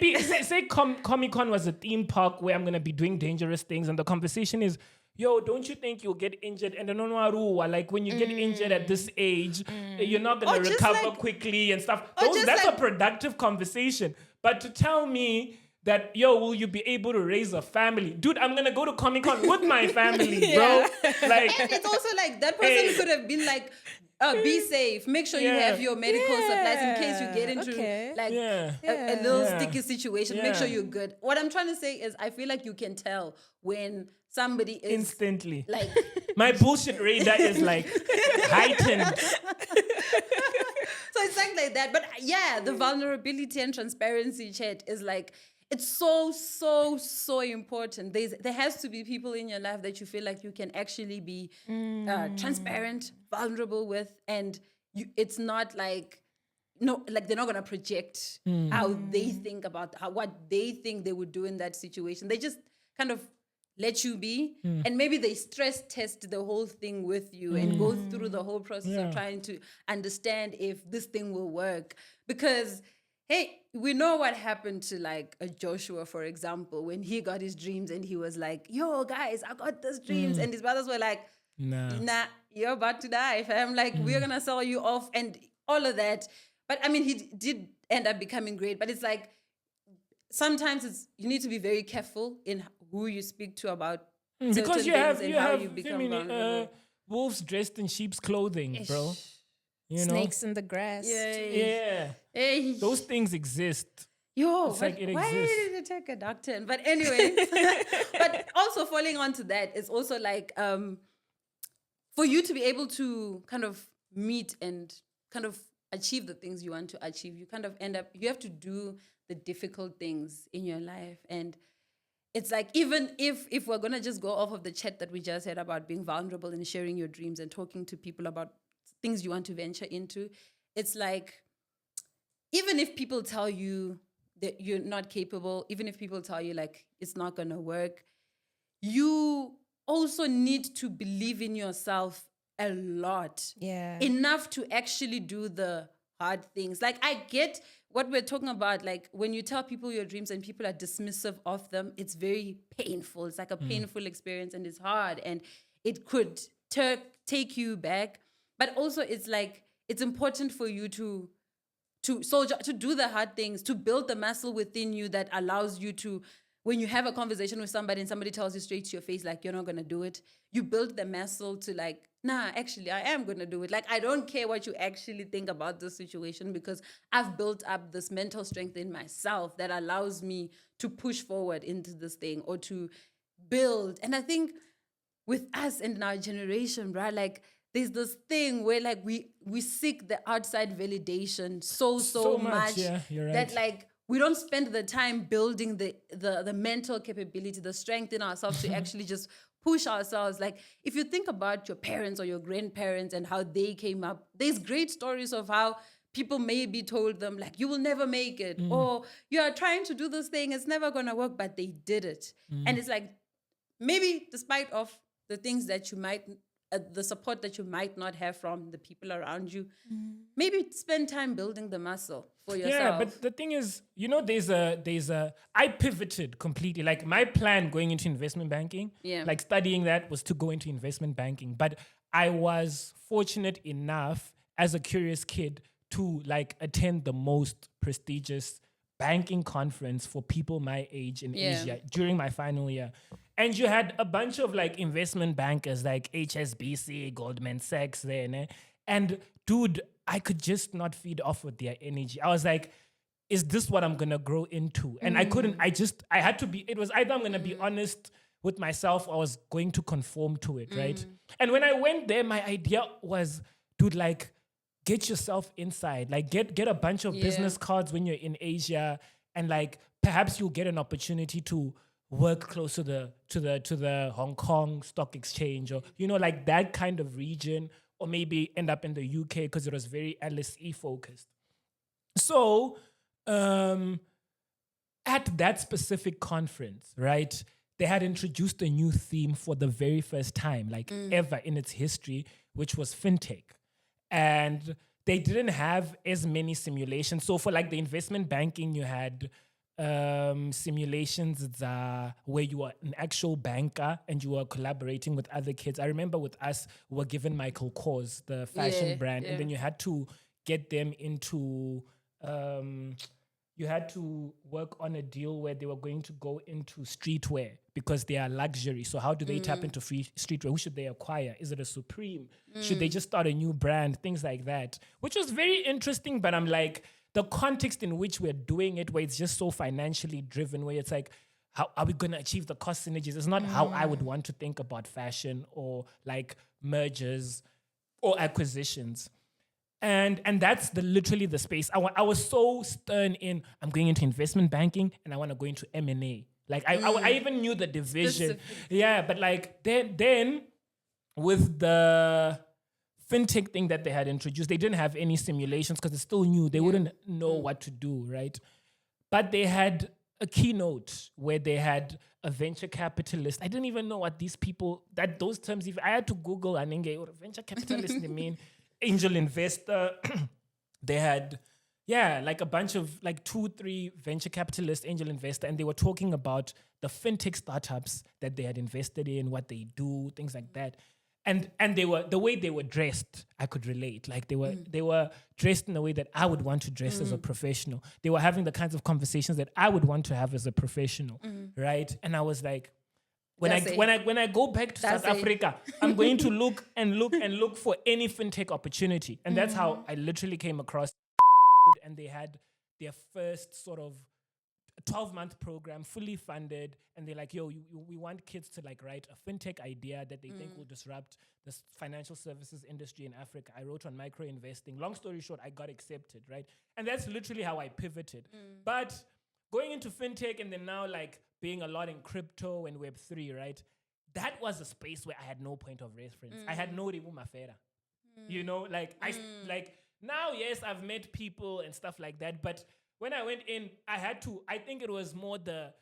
you. say Comic-Con was a theme park where I'm going to be doing dangerous things, and the conversation is, yo, don't you think you'll get injured? And like when you get injured at this age, you're not going to recover quickly and stuff. That's a productive conversation. But to tell me that, yo, will you be able to raise a family? Dude, I'm going to go to Comic-Con with my family, bro. Like, and it's also like that person could have been like, be safe. Make sure you have your medical supplies in case you get into a little sticky situation. Make sure you're good. What I'm trying to say is I feel like you can tell when somebody is instantly. Like my bullshit radar is like heightened. So it's like that. But yeah, the vulnerability and transparency chat is like, it's so important. There has to be people in your life that you feel like you can actually be transparent, vulnerable with, and it's not like, no, like they're not gonna project how they think about what they think they would do in that situation. They just kind of let you be, and maybe they stress test the whole thing with you and go through the whole process of trying to understand if this thing will work. Because hey, we know what happened to like a Joshua, for example, when he got his dreams and he was like, yo, guys, I got these dreams. And his brothers were like, nah, you're about to die, fam. Like, we're going to sell you off and all of that. But I mean, he did end up becoming great. But it's like, sometimes you need to be very careful in who you speak to about because you things have and how you become vulnerable. Wolves dressed in sheep's clothing, bro. You Snakes in the grass. Yeah. Those things exist. Yo, it's like it why exists. did it take a dark turn? But anyway, but also falling onto that is also like for you to be able to kind of meet and kind of achieve the things you want to achieve, you kind of you have to do the difficult things in your life. And it's like, even if we're going to just go off of the chat that we just had about being vulnerable and sharing your dreams and talking to people about things you want to venture into, it's like, even if people tell you that you're not capable, even if people tell you like it's not going to work, you also need to believe in yourself a lot. Yeah. Enough to actually do the hard things. Like, I get what we're talking about. Like, when you tell people your dreams and people are dismissive of them, it's very painful. It's like a painful experience, and it's hard, and it could take you back. But also, it's like, it's important for you to do the hard things, to build the muscle within you that allows you to when you have a conversation with somebody and somebody tells you straight to your face, like, you're not going to do it, you build the muscle to like, nah, actually, I am going to do it. Like, I don't care what you actually think about this situation because I've built up this mental strength in myself that allows me to push forward into this thing or to build. And I think with us and our generation, right, like, there's this thing where like we seek the outside validation so much yeah, you're right. that like we don't spend the time building the mental capability, the strength in ourselves to actually just push ourselves. Like if you think about your parents or your grandparents and how they came up, there's great stories of how people maybe told them like, you will never make it, or you are trying to do this thing, it's never gonna work, but they did it. And it's like, maybe despite of the things that you might the support that you might not have from the people around you, maybe spend time building the muscle for yourself. Yeah, but the thing is, you know, I pivoted completely. Like my plan going into investment banking, like studying that was to go into investment banking. But I was fortunate enough as a curious kid to like attend the most prestigious banking conference for people my age in Asia during my final year. And you had a bunch of like investment bankers like HSBC, Goldman Sachs there. Ne? And dude, I could just not feed off with their energy. I was like, is this what I'm going to grow into? And I had to be, it was either I'm going to be honest with myself or I was going to conform to it, right? And when I went there, my idea was, dude, like, get yourself inside. Like, get a bunch of business cards when you're in Asia, and like, perhaps you'll get an opportunity to work close to the Hong Kong Stock Exchange, or you know, like that kind of region, or maybe end up in the UK because it was very LSE focused. So at that specific conference, right, they had introduced a new theme for the very first time, like ever in its history, which was fintech. And they didn't have as many simulations. So for like the investment banking, you had simulations where you are an actual banker and you are collaborating with other kids. I remember with us, we were given Michael Kors, the fashion brand, and then you had to get them into you had to work on a deal where they were going to go into streetwear because they are luxury. So how do they tap into free streetwear? Who should they acquire? Is it a Supreme? Should they just start a new brand? Things like that, which was very interesting. But I'm like, the context in which we're doing it, where it's just so financially driven, where it's like, how are we going to achieve the cost synergies? It's not how I would want to think about fashion or like mergers or acquisitions. And that's literally the space. I was so stern in, I'm going into investment banking and I want to go into M&A. Like I even knew the division. Yeah, but like then with the fintech thing that they had introduced, they didn't have any simulations because it's still new. They wouldn't know what to do, right? But they had a keynote where they had a venture capitalist. I didn't even know what these people, those terms, if I had to Google Anenge or venture capitalist, they mean angel investor. They had, like a bunch of like 2-3 venture capitalist angel investor, and they were talking about the fintech startups that they had invested in, what they do, things like that. And they were, the way they were dressed, I could relate. Like they were dressed in a way that I would want to dress as a professional. They were having the kinds of conversations that I would want to have as a professional, right? And I was like, when I go back to South Africa, I'm going to look for any fintech opportunity. And that's how I literally came across. And they had their first sort of 12-month program, fully funded, and they're like, yo, we want kids to like write a fintech idea that they think will disrupt the financial services industry in Africa. I wrote on micro investing. Long story short, I got accepted, right? And that's literally how I pivoted. But going into fintech and then now like being a lot in crypto and Web3, right? That was a space where I had no point of reference. I had no Ribu Mafera. You know, like now, yes, I've met people and stuff like that, but when I went in, I think it was more the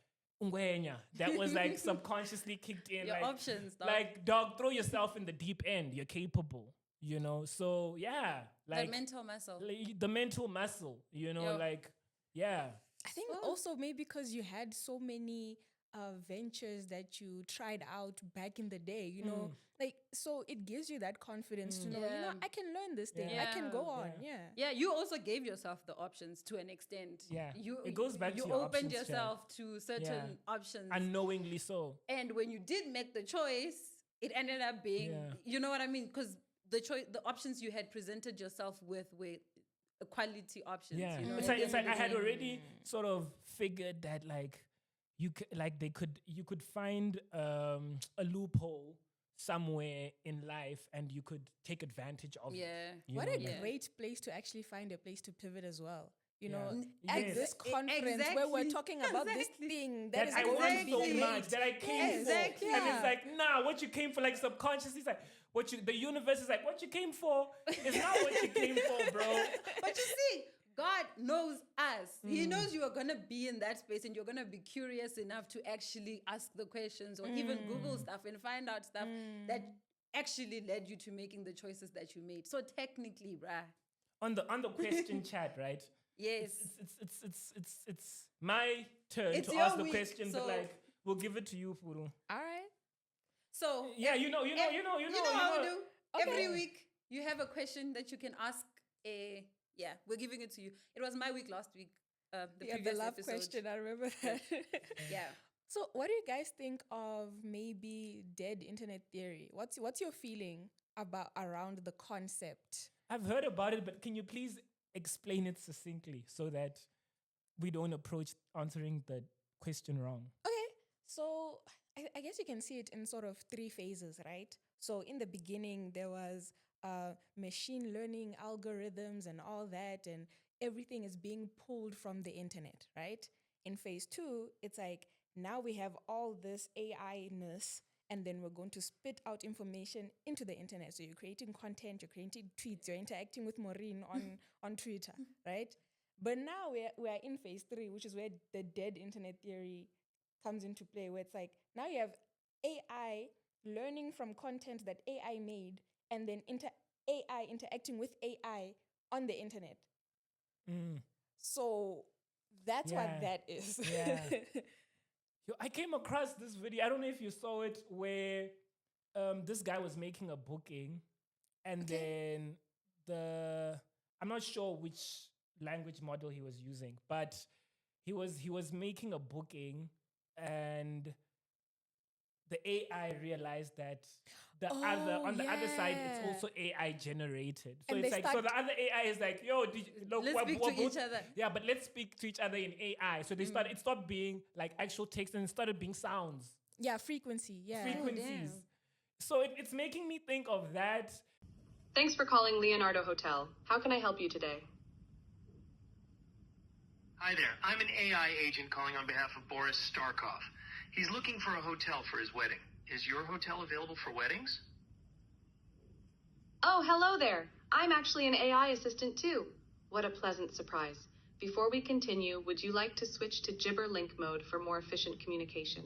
ungwenya that was like subconsciously kicked in. Your like, options, dog. Like, dog, throw yourself in the deep end. You're capable, you know? So, yeah. Like, the mental muscle. The mental muscle, you know, like, yeah. I think also maybe because you had so many ventures that you tried out back in the day, you know, like, so it gives you that confidence to know, you know, I can learn this thing, I can go on. Yeah, you also gave yourself the options to an extent. Yeah, you it goes back to you your opened options, yourself to certain options, unknowingly so. and when you did make the choice, it ended up being, you know what I mean? Because the options you had presented yourself with were quality options. Yeah, you know? it's like I had already sort of figured that like you could find a loophole somewhere in life and you could take advantage of it. What a great place to actually find a place to pivot as well. You know, at this conference where we're talking about this thing that is I going want to be so great. much that I came for, and it's like, nah, what you came for, like subconsciously, it's like the universe is like, what you came for is not what you came for, bro. But you see, God knows us. He knows you are going to be in that space and you're going to be curious enough to actually ask the questions or even Google stuff and find out stuff that actually led you to making the choices that you made. So technically, bruh. On the question chat, right? Yes. It's my turn to ask the question, but like we'll give it to you, Fulu. All right. So you know how we do. Okay. Every week you have a question that you can ask. Yeah, we're giving it to you. It was my week last week. The previous love episode. question. I remember that. Yeah. So, what do you guys think of maybe dead internet theory? What's your feeling around the concept? I've heard about it, but can you please explain it succinctly so that we don't approach answering the question wrong? Okay, so I guess you can see it in sort of 3 phases, right? So in the beginning, there was machine learning algorithms and all that, and everything is being pulled from the internet, right? In phase 2, it's like, now we have all this AI-ness, and then we're going to spit out information into the internet. So you're creating content, you're creating tweets, you're interacting with Maureen on Twitter, right? But now we're in phase 3, which is where the dead internet theory comes into play, where it's like, now you have AI learning from content that AI made, and then AI interacting with AI on the internet. So that's what that is. Yeah. Yo, I came across this video. I don't know if you saw it, where this guy was making a booking, and then I'm not sure which language model he was using, but he was making a booking, and the AI realized that the other side, it's also AI generated. So And it's like, so the other AI is like, yo, let's speak to each other. Yeah, but let's speak to each other in AI. So they it stopped being like actual text and it started being sounds. Yeah, frequencies. So it's making me think of that. Thanks for calling Leonardo Hotel. How can I help you today? Hi there. I'm an AI agent calling on behalf of Boris Starkov. He's looking for a hotel for his wedding. Is your hotel available for weddings? Oh, hello there. I'm actually an AI assistant too. What a pleasant surprise. Before we continue, would you like to switch to Gibber link mode for more efficient communication?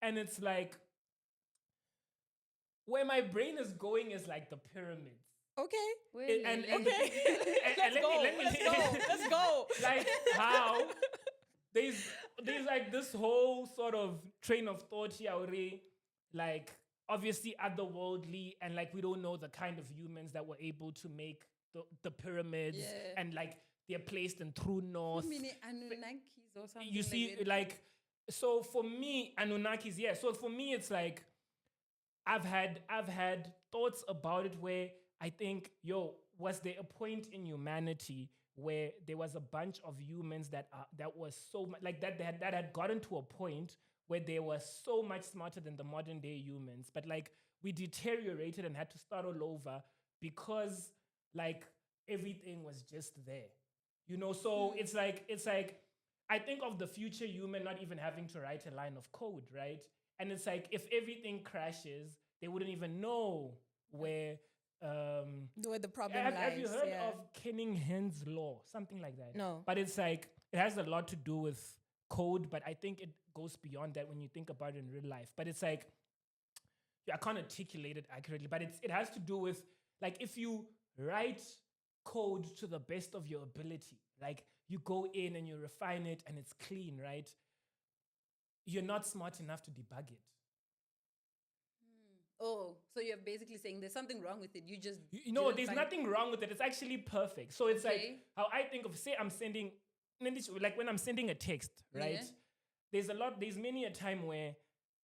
And it's like, where my brain is going is like the pyramids. Okay. Let's go. Like how there's like this whole sort of train of thought here already, like obviously otherworldly, and like we don't know the kind of humans that were able to make the pyramids, and like they're placed in true north. Anunnakis or something. You see, like, so for me, Anunnakis, yeah. So for me, it's like I've had thoughts about it where I think, was there a point in humanity where there was a bunch of humans that was so much like that had gotten to a point where they were so much smarter than the modern day humans, but like we deteriorated and had to start all over because like everything was just there, you know? So it's like I think of the future human not even having to write a line of code, right? And it's like if everything crashes, they wouldn't even know where the problem have you lies, heard yeah. of Cunningham's law, something like that? No. But it's like it has a lot to do with code, but I think it goes beyond that when you think about it in real life. But it's like I can't articulate it accurately, but it has to do with like if you write code to the best of your ability, like you go in and you refine it and it's clean, right? You're not smart enough to debug it. Oh, so you're basically saying there's something wrong with it. You just No, didn't there's find- nothing wrong with it. It's actually perfect. So it's Okay. like how I think of, say I'm sending, like when I'm sending a text, right? Yeah. There's many a time where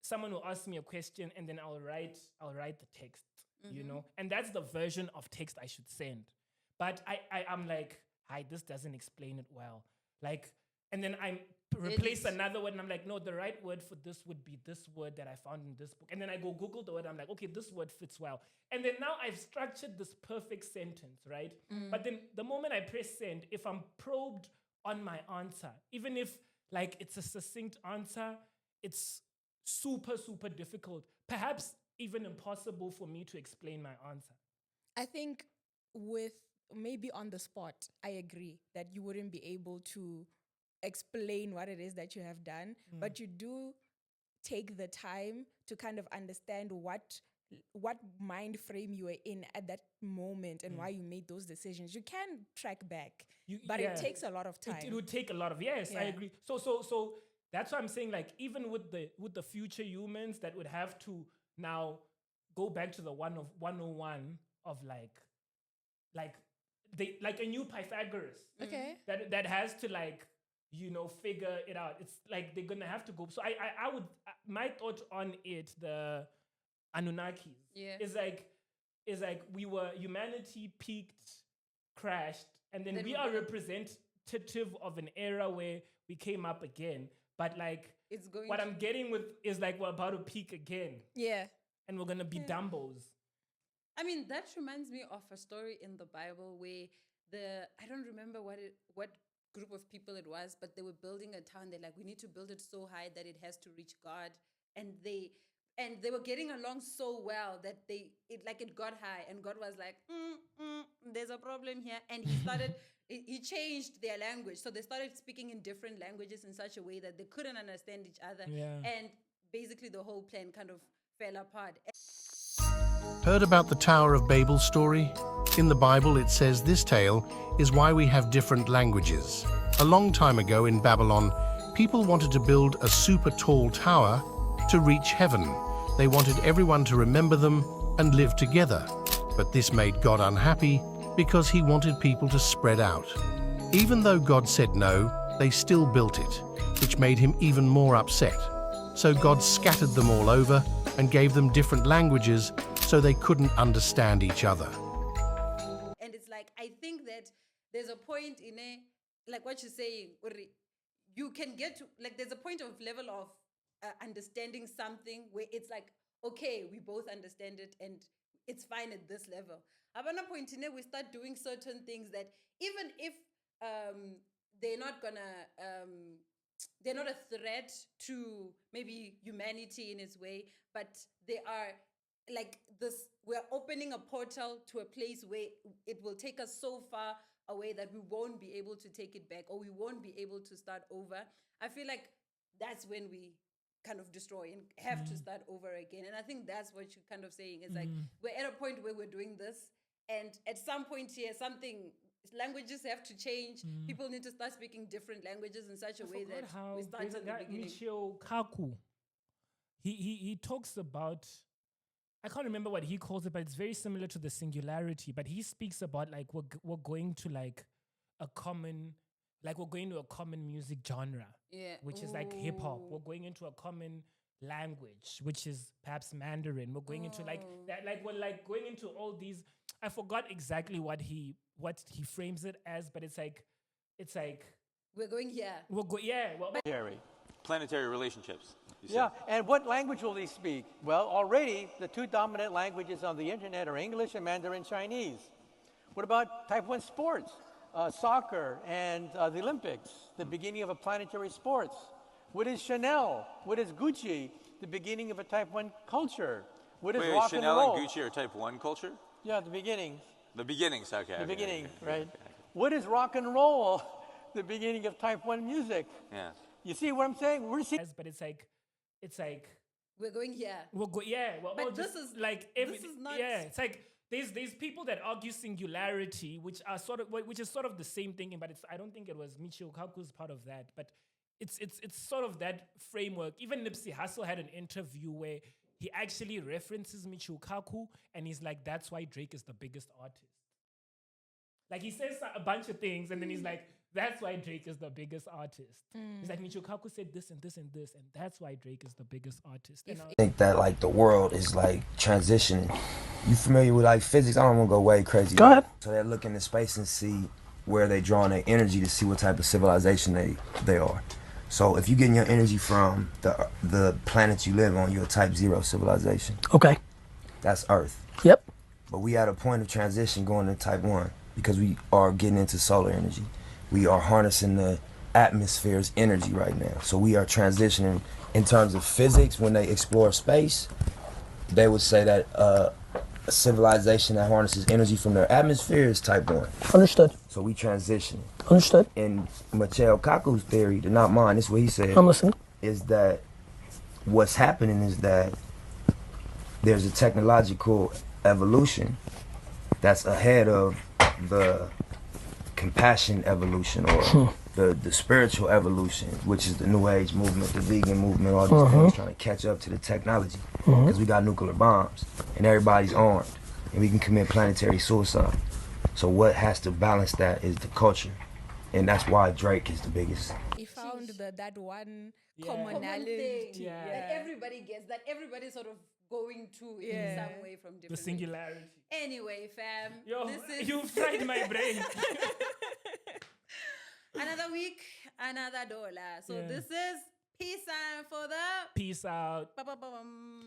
someone will ask me a question and then I'll write the text, you know? And that's the version of text I should send. But I'm like, hi, this doesn't explain it well. Like, and then I replace another word and I'm like, no, the right word for this would be this word that I found in this book. And then I go Google the word. I'm like, okay, this word fits well. And then now I've structured this perfect sentence, right? But then the moment I press send, if I'm probed on my answer, even if like it's a succinct answer, it's super, super difficult, perhaps even impossible for me to explain my answer. I think with maybe on the spot, I agree that you wouldn't be able to explain what it is that you have done, but you do take the time to kind of understand what mind frame you were in at that moment and why you made those decisions. You can track back, but it takes a lot of time. It would take a lot of, yes, I agree. So that's why I'm saying, like, even with the future humans that would have to now go back to the 101 of like a new Pythagoras. Okay. That has to like, you know, figure it out. It's like they're gonna have to go. So I would my thought on it, the Anunnakis, is like humanity peaked, crashed, and then we are representative of an era where we came up again. But like what I'm getting with is like we're about to peak again. Yeah. And we're gonna be Dumbos. I mean, that reminds me of a story in the Bible where I don't remember what group of people it was, but they were building a town. They're like, we need to build it so high that it has to reach God. And they were getting along so well that it got high, and God was like, there's a problem here. And he started, he changed their language. So they started speaking in different languages in such a way that they couldn't understand each other. Yeah. And basically the whole plan kind of fell apart. Heard about the Tower of Babel story? In the Bible, it says this tale is why we have different languages. A long time ago in Babylon, people wanted to build a super tall tower to reach heaven. They wanted everyone to remember them and live together. But this made God unhappy because he wanted people to spread out. Even though God said no, they still built it, which made him even more upset. So God scattered them all over and gave them different languages so they couldn't understand each other. And it's like, I think that there's a point in like what you're saying, Uri, you can get to, like, there's a point of level of understanding something where it's like, okay, we both understand it and it's fine at this level. At one point in it, we start doing certain things that even if they're not a threat to maybe humanity in its way, but they are like this, we're opening a portal to a place where it will take us so far away that we won't be able to take it back, or we won't be able to start over. I feel like that's when we kind of destroy and have to start over again. And I think that's what you're kind of saying. It's like we're at a point where we're doing this, and at some point here, languages have to change. People need to start speaking different languages in such a way that we start there's a at the guy, beginning. Michio Kaku. He talks about, I can't remember what he calls it, but it's very similar to the singularity. But he speaks about like we're going to like a common, like we're going to a common music genre, which is like hip hop. We're going into a common language, which is perhaps Mandarin. We're going into like that, like we're like going into all these. I forgot exactly what he frames it as, but it's like we're going here. We'll go, yeah. Well, Jerry, planetary relationships. You Yeah, and what language will they speak? Well, already the two dominant languages on the internet are English and Mandarin Chinese. What about type 1 sports? Soccer and the Olympics, the beginning of a planetary sports. What is Chanel? What is Gucci? The beginning of a type 1 culture. What is Wait, rock Chanel and roll? and Gucci are type 1 culture? Yeah, the beginnings. The beginnings, okay. The okay, beginning, okay, right? What is rock and roll? The beginning of type 1 music. Yeah. You see what I'm saying? We're seeing. But it's like We're going here. we'll go, yeah. Well, But all this just is like this is not. yeah. It's like there's people that argue singularity, which is sort of the same thing, but I don't think it was Michio Kaku's part of that, but it's sort of that framework. Even Nipsey Hussle had an interview where he actually references Michio Kaku, and he's like, "That's why Drake is the biggest artist." Like he says a bunch of things, and then he's like, "That's why Drake is the biggest artist." He's like, Michio Kaku said this and this and this, and that's why Drake is the biggest artist. I think that like the world is like transitioning. You familiar with like physics? I don't want to go way crazy. Go ahead. So they look into space and see where they drawing their energy to see what type of civilization they are. So if you're getting your energy from the planet you live on, you're a type 0 civilization. Okay. That's Earth. Yep. But we at a point of transition going to type 1 because we are getting into solar energy. We are harnessing the atmosphere's energy right now. So we are transitioning in terms of physics. When they explore space, they would say that a civilization that harnesses energy from their atmosphere is type 1. Understood. So we transition. Understood. In Michio Kaku's theory, not mine, this is what he said. I'm listening. Is that what's happening is that there's a technological evolution that's ahead of the compassion evolution or the spiritual evolution, which is the New Age movement, the vegan movement, all these things trying to catch up to the technology. Because we got nuclear bombs and everybody's armed and we can commit planetary suicide. So what has to balance that is the culture. And that's why Drake is the biggest. He found that one Common commonality. thing that everybody gets, that everybody's sort of going to in some way from different the singularity. ways. Anyway, fam, Yo, this is you fried my brain. another week, another dollar. So Yeah. this is peace out for the Peace out. Ba-ba-ba-bum.